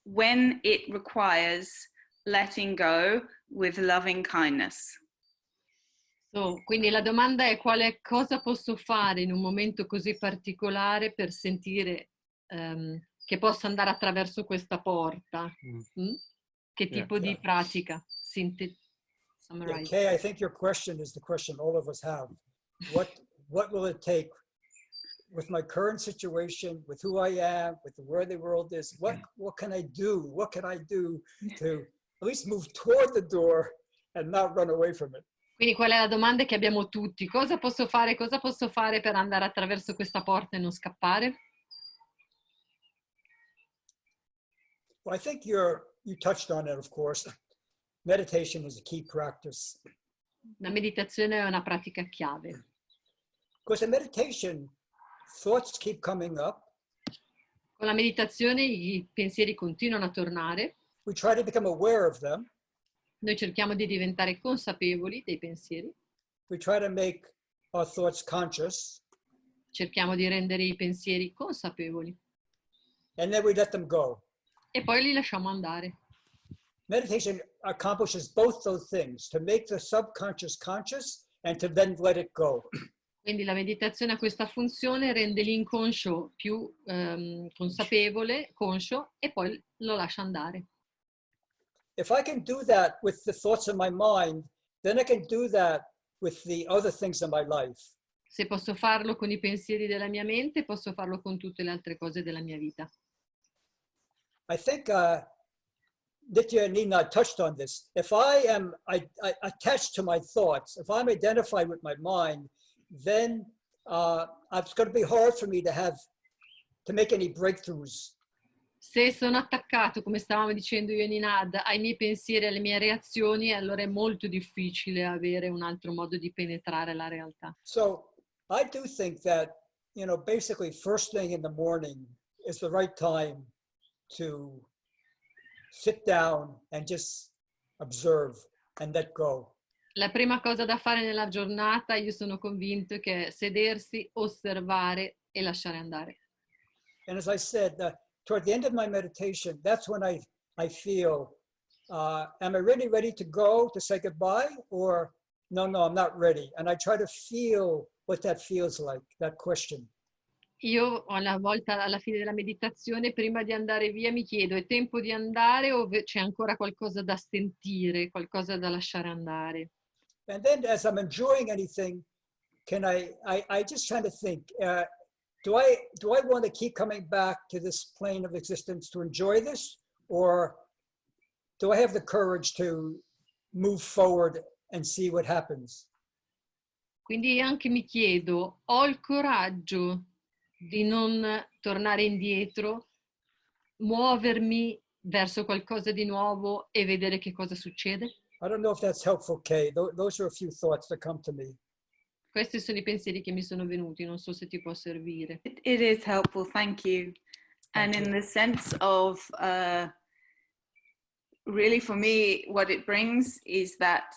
when it requires letting go with loving kindness. So, quindi la domanda è cosa posso fare in un momento così particolare per sentire che posso andare attraverso questa porta? Che tipo di pratica? Yeah, Kay, I think your question is the question all of us have. What will it take with my current situation, with who I am, with where the world is? What can I do? What can I do to at least move toward the door and not run away from it? Quindi qual è la domanda che abbiamo tutti? Cosa posso fare per andare attraverso questa porta e non scappare? Well, I think you touched on it, of course. Meditation is a key practice. La meditazione è una pratica chiave. Because in meditation, thoughts keep coming up. Con la meditazione i pensieri continuano a tornare. We try to become aware of them. Noi cerchiamo di diventare consapevoli dei pensieri. We try to make our thoughts conscious. cerchiamo di rendere i pensieri consapevoli And then we let them go. e poi li lasciamo andare. Meditation accomplishes both those things, to make the subconscious conscious and to then let it go. Quindi la meditazione ha questa funzione, rende l'inconscio più consapevole, conscio, e poi lo lascia andare. If I can do that with the thoughts in my mind, then I can do that with the other things in my life. Se posso farlo con i pensieri della mia mente, posso farlo con tutte le altre cose della mia vita. I think Nitya Ninad touched on this. If I am attached to my thoughts, if I'm identified with my mind, then it's going to be hard for me to make any breakthroughs. Se sono attaccato, come stavamo dicendo io e Ninad, ai miei pensieri, alle mie reazioni, allora è molto difficile avere un altro modo di penetrare la realtà. So I do think that, basically first thing in the morning is the right time to sit down and just observe and let go. La prima cosa da fare nella giornata, io sono convinto, che è sedersi, osservare e lasciare andare. And as I said, toward the end of my meditation, that's when I feel, am I really ready to go, to say goodbye? Or no, I'm not ready. And I try to feel what that feels like, that question. Io alla volta, alla fine della meditazione, prima di andare via, mi chiedo, è tempo di andare o c'è ancora qualcosa da sentire, qualcosa da lasciare andare? And then as I'm enjoying anything, I just try to think, do I want to keep coming back to this plane of existence to enjoy this? Or do I have the courage to move forward and see what happens? Quindi anche mi chiedo, ho il coraggio di non tornare indietro, muovermi verso qualcosa di nuovo e vedere che cosa succede? I don't know if that's helpful, Kay. Those are a few thoughts that come to me. Questi sono i pensieri che mi sono venuti, non so se ti può servire. It is helpful, thank you. And in the sense of, really for me, what it brings is that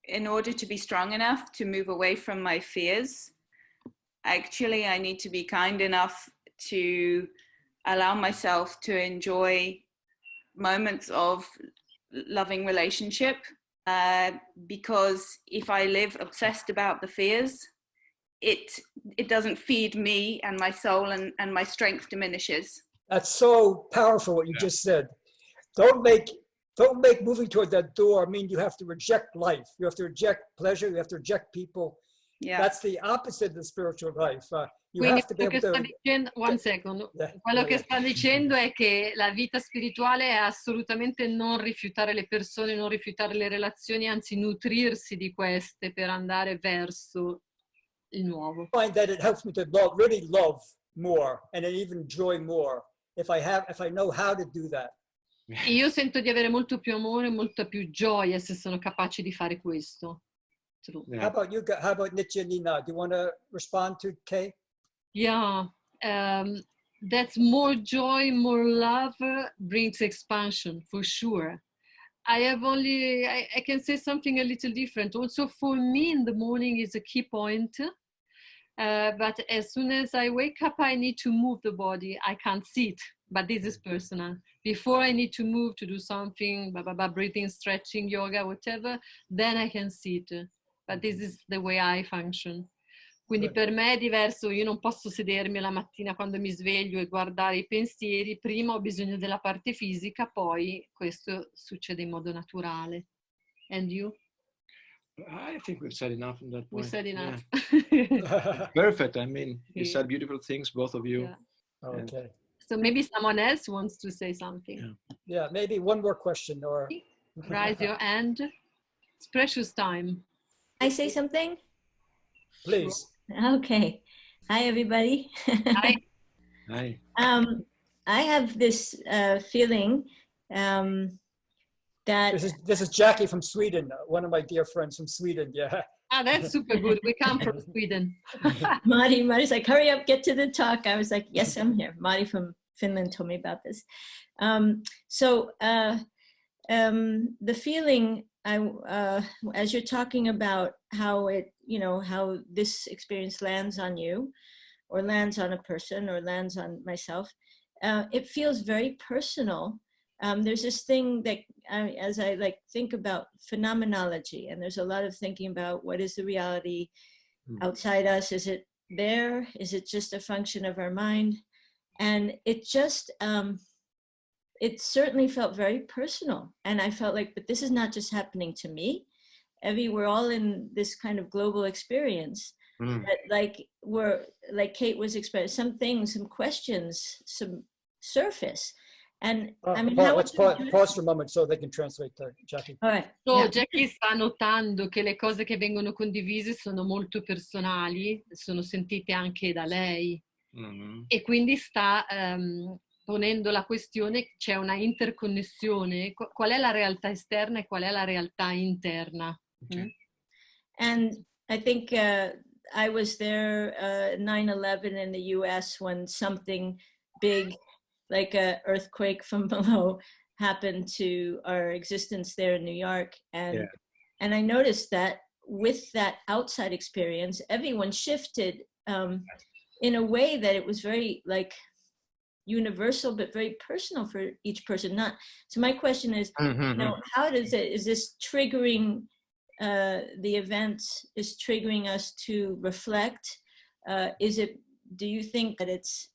in order to be strong enough to move away from my fears, actually I need to be kind enough to allow myself to enjoy moments of loving relationship. Because if I live obsessed about the fears, it doesn't feed me and my soul, and my strength diminishes. That's so powerful what you just said. Don't make moving toward that door mean you have to reject life. You have to reject pleasure. You have to reject people. Yeah. That's the opposite of the spiritual life. You Quindi have to be able to... Quello che sta dicendo è che la vita spirituale è assolutamente non rifiutare le persone, non rifiutare le relazioni, anzi nutrirsi di queste per andare verso il nuovo. I find that it helps me to really love more and even enjoy more if I know how to do that. E io sento di avere molto più amore, molta più gioia se sono capace di fare questo. How about you? How about Nitya Ninad? Do you want to respond to Kay? Yeah, that's more joy, more love brings expansion for sure. I can say something a little different. Also for me in the morning is a key point. But as soon as I wake up, I need to move the body. I can't sit, but this is personal. Before I need to move to do something, breathing, stretching, yoga, whatever, then I can sit. But this is the way I function. Quindi per me è diverso, io non posso sedermi la mattina quando mi sveglio e guardare i pensieri, prima ho bisogno della parte fisica, poi questo succede in modo naturale. And you? I think we've said enough on that point. We said enough. Yeah. Perfect. I mean, you Yeah. said beautiful things, both of you. Yeah. Okay. So maybe someone else wants to say something. Yeah, maybe one more question or... Raise your hand. It's precious time. I say something? Please. Okay. Hi, everybody. Hi. Hi. I have this feeling that This is Jackie from Sweden, one of my dear friends from Sweden. Yeah. Ah, that's super good. We come from Sweden. Mari's like, hurry up, get to the talk. I was like, yes, I'm here. Mari from Finland told me about this. The feeling, as you're talking about how it, you know, how this experience lands on you, or lands on a person, or lands on myself. It feels very personal. There's this thing that, as I like think about phenomenology, and there's a lot of thinking about what is the reality outside us. Is it there? Is it just a function of our mind? And it just, it certainly felt very personal. And I felt like, but this is not just happening to me. Evie, we're all in this kind of global experience. But like Kate was expressing, some things, some questions, some surface. And I mean, let's pause for a moment so they can translate Jackie. All right. So, Yeah. Jackie sta notando che le cose che vengono condivise sono molto personali, sono sentite anche da lei, e quindi sta ponendo la questione: c'è una interconnessione, qual è la realtà esterna e qual è la realtà interna. Okay. And I think I was there 9/11 in the US when something big, like an earthquake from below, happened to our existence there in New York. And I noticed that with that outside experience, everyone shifted in a way that it was very like universal, but very personal for each person. Not so. My question is, you know, how does it? Is this triggering? The event is triggering us to reflect. Is it? Do you think that it's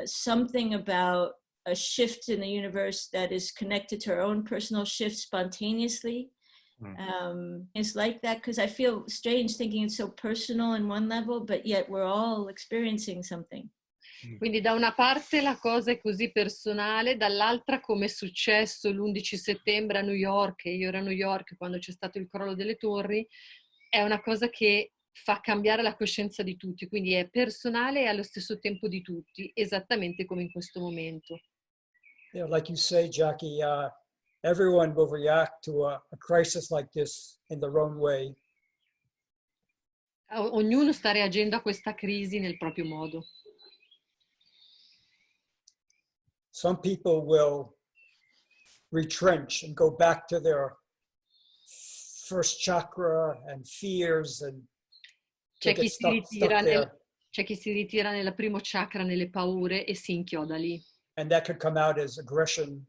something about a shift in the universe that is connected to our own personal shift spontaneously? It's like that, because I feel strange thinking it's so personal in one level, but yet we're all experiencing something. Quindi da una parte la cosa è così personale, dall'altra, come è successo l'11 settembre a New York, e io ero a New York quando c'è stato il crollo delle torri, è una cosa che fa cambiare la coscienza di tutti, quindi è personale e allo stesso tempo di tutti, esattamente come in questo momento. You know, like you say, Jackie, everyone will react to a crisis like this in their own way. Ognuno sta reagendo a questa crisi nel proprio modo. Some people will retrench and go back to their first chakra and fears, and C'è get chi stuck there. C'è chi si ritira nel primo chakra, nelle paure, e si inchioda lì. And that could come out as aggression.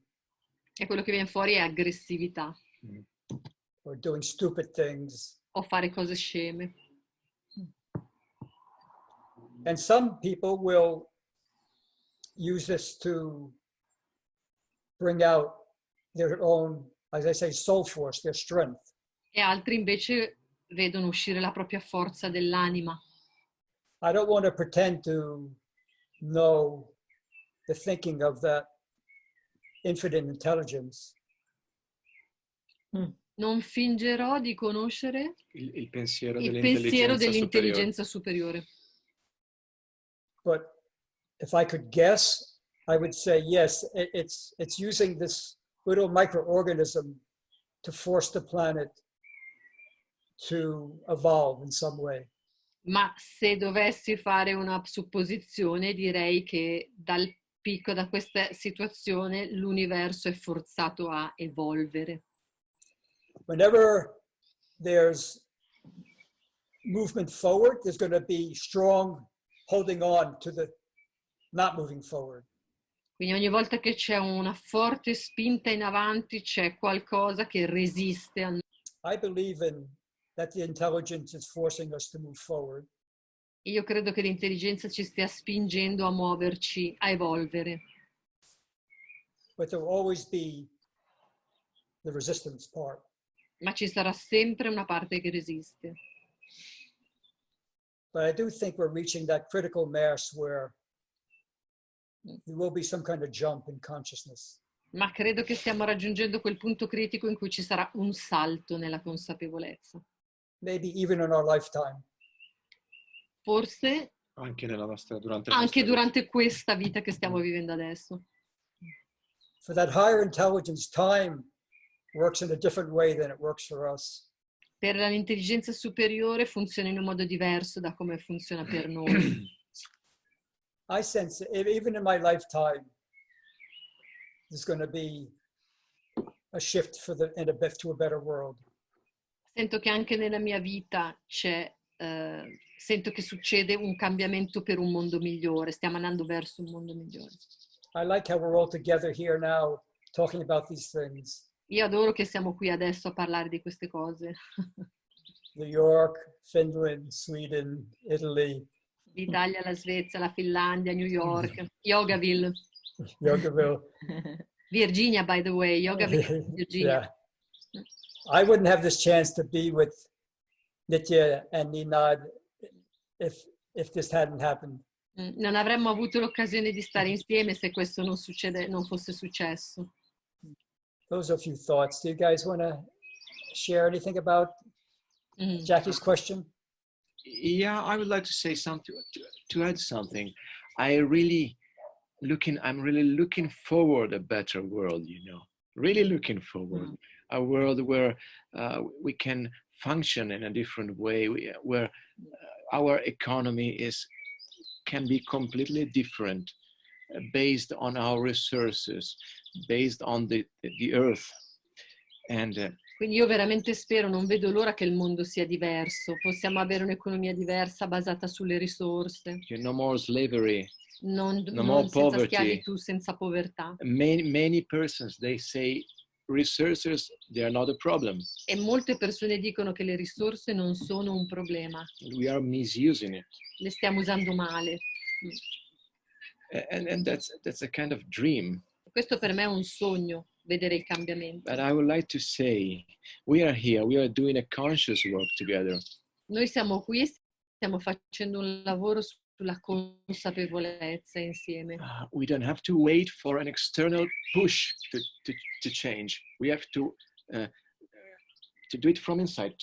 E quello che viene fuori è aggressività. Or doing stupid things. O fare cose sceme. And some people will use this to bring out their own, as I say, soul force, their strength. E altri invece vedono uscire la propria forza dell'anima. I don't want to pretend to know the thinking of that infinite intelligence. Non fingerò di conoscere il pensiero il pensiero dell'intelligenza superiore. superiore. But if I could guess, I would say yes, it's using this little microorganism to force the planet to evolve in some way. Ma se dovessi fare una supposizione, direi che da questa situazione l'universo è forzato a evolvere. Whenever there's movement forward, there's going to be strong holding on to the not moving forward. Quindi ogni volta che c'è una forte spinta in avanti, c'è qualcosa che resiste a... I believe that the intelligence is forcing us to move forward. Io credo che l'intelligenza ci stia spingendo a muoverci, a evolvere. But there will always be the resistance part. Ma ci sarà sempre una parte che resiste. But I do think we're reaching that critical mass where there will be some kind of jump in consciousness. Ma credo che stiamo raggiungendo quel punto critico in cui ci sarà un salto nella consapevolezza. Maybe even in our lifetime. Forse Anche durante durante questa vita che stiamo vivendo adesso. For that higher intelligence, time works in a different way than it works for us. Per l'intelligenza superiore funziona in un modo diverso da come funziona per noi. I sense even in my lifetime, there's going to be a shift to a better world. Sento che anche nella mia vita sento che succede un cambiamento per un mondo migliore, stiamo andando verso un mondo migliore. I like how we're all together here now talking about these things. Io adoro che siamo qui adesso a parlare di queste cose. New York, Finland, Sweden, Italy, L'Italia, la Svezia, la Finlandia, New York, Yogaville. Yogaville. Virginia, by the way, Yogaville, Virginia. Yeah. I wouldn't have this chance to be with Nitya and Ninad if this hadn't happened. Non avremmo avuto l'occasione di stare insieme se questo non fosse successo. Those are a few thoughts. Do you guys want to share anything about Jackie's question? Yeah, I would like to say something, to add something. I'm really looking forward a better world, really looking forward. A world where we can function in a different way, where our economy can be completely different, based on our resources, based on the earth. And quindi io veramente spero, non vedo l'ora che il mondo sia diverso. Possiamo avere un'economia diversa basata sulle risorse. No more slavery. Non more senza poverty. schiavitù, senza povertà. Many persons, they say resources, they are not a problem. E molte persone dicono che le risorse non sono un problema. We are misusing it. Le stiamo usando male. And that's a kind of dream. Questo per me è un sogno, vedere il cambiamento. But I would like to say, we are here, we are doing a conscious work together. Noi siamo qui, stiamo facendo un lavoro sulla consapevolezza insieme. We don't have to wait for an external push to change. We have to do it from inside.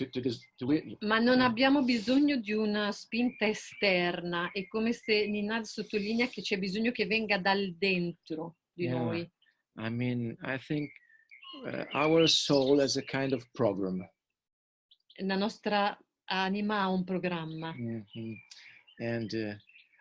Ma non abbiamo bisogno di una spinta esterna. È come se Ninad sottolinea che c'è bisogno che venga dal dentro di noi. I mean, I think our soul has a kind of program. La nostra anima ha un programma. Mm-hmm. And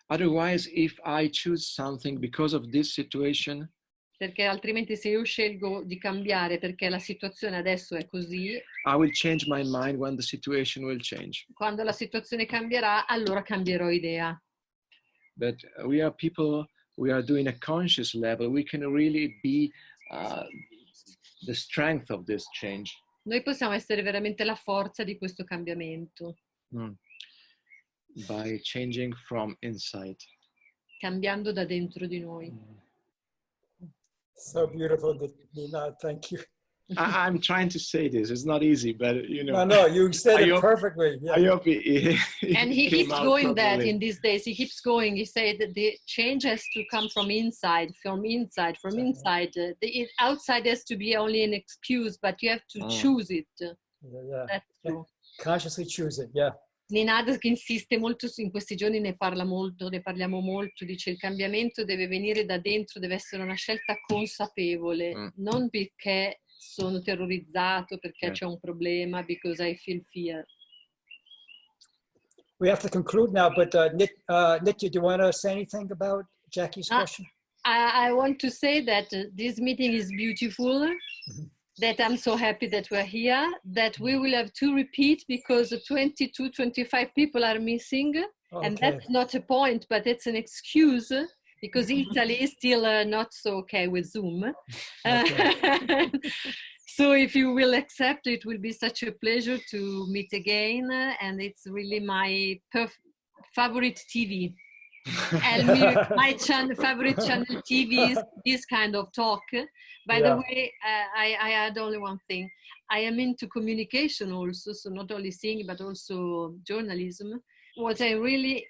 otherwise, if I choose something because of this situation, perché altrimenti se io scelgo di cambiare perché la situazione adesso è così, I will change my mind when the situation will change. Quando la situazione cambierà, allora cambierò idea. But we are people, we are doing a conscious level, we can really be the strength of this change. Noi possiamo essere veramente la forza di questo cambiamento. By changing from inside. Cambiando da dentro di noi. So beautiful, Nina. Thank you. I'm trying to say this. It's not easy, but No, you said it perfectly. Yeah. I hope and he keeps going that in these days. He keeps going. He said that the change has to come from inside. The outside has to be only an excuse, but you have to choose it. Yeah. That's true. Consciously choose it. Yeah. Ninad che insiste molto in questi giorni, ne parliamo molto, dice il cambiamento deve venire da dentro, deve essere una scelta consapevole, non perché sono terrorizzato, perché c'è un problema, because I feel fear. We have to conclude now, but Nitya, do you want to say anything about Jackie's question? I want to say that this meeting is beautiful. That I'm so happy that we're here, that we will have to repeat because 22, 25 people are missing. Okay. And that's not a point, but it's an excuse because Italy is still not so okay with Zoom. Okay. So if you will accept, it will be such a pleasure to meet again. And it's really my favorite TV. And my favorite channel TV is this kind of talk. By the way, I add only one thing. I am into communication also, so not only singing, but also journalism. What I really,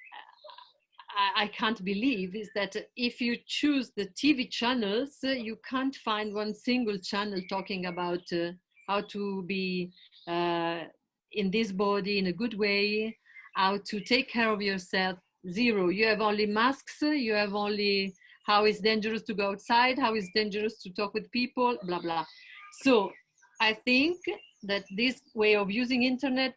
I can't believe is that if you choose the TV channels, you can't find one single channel talking about how to be in this body in a good way, how to take care of yourself. Zero. You have only masks, you have only how it's dangerous to go outside, how it's dangerous to talk with people, blah, blah. So I think that this way of using internet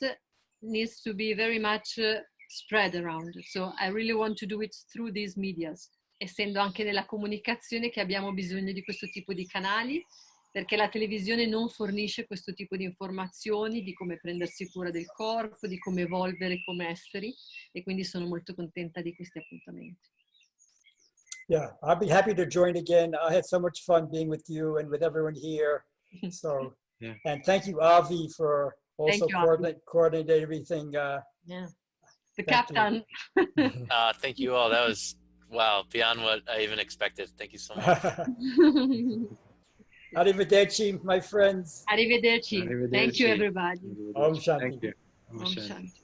needs to be very much spread around. So I really want to do it through these medias, essendo anche nella comunicazione che abbiamo bisogno di questo tipo di canali perché la televisione non fornisce questo tipo di informazioni di come prendersi cura del corpo, di come evolvere come esseri, e quindi sono molto contenta di questi appuntamenti. Yeah, I'll be happy to join again. I had so much fun being with you and with everyone here. So, Yeah. and thank you, Avi, for also Thank you, Avi. coordinating everything. Yeah. The Thank captain. Thank you all. That was, wow, beyond what I even expected. Thank you so much. Arrivederci, my friends. Arrivederci. Thank you, Arrivederci. everybody. Om Shanti. Thank you. Om Om Shanti. Shanti.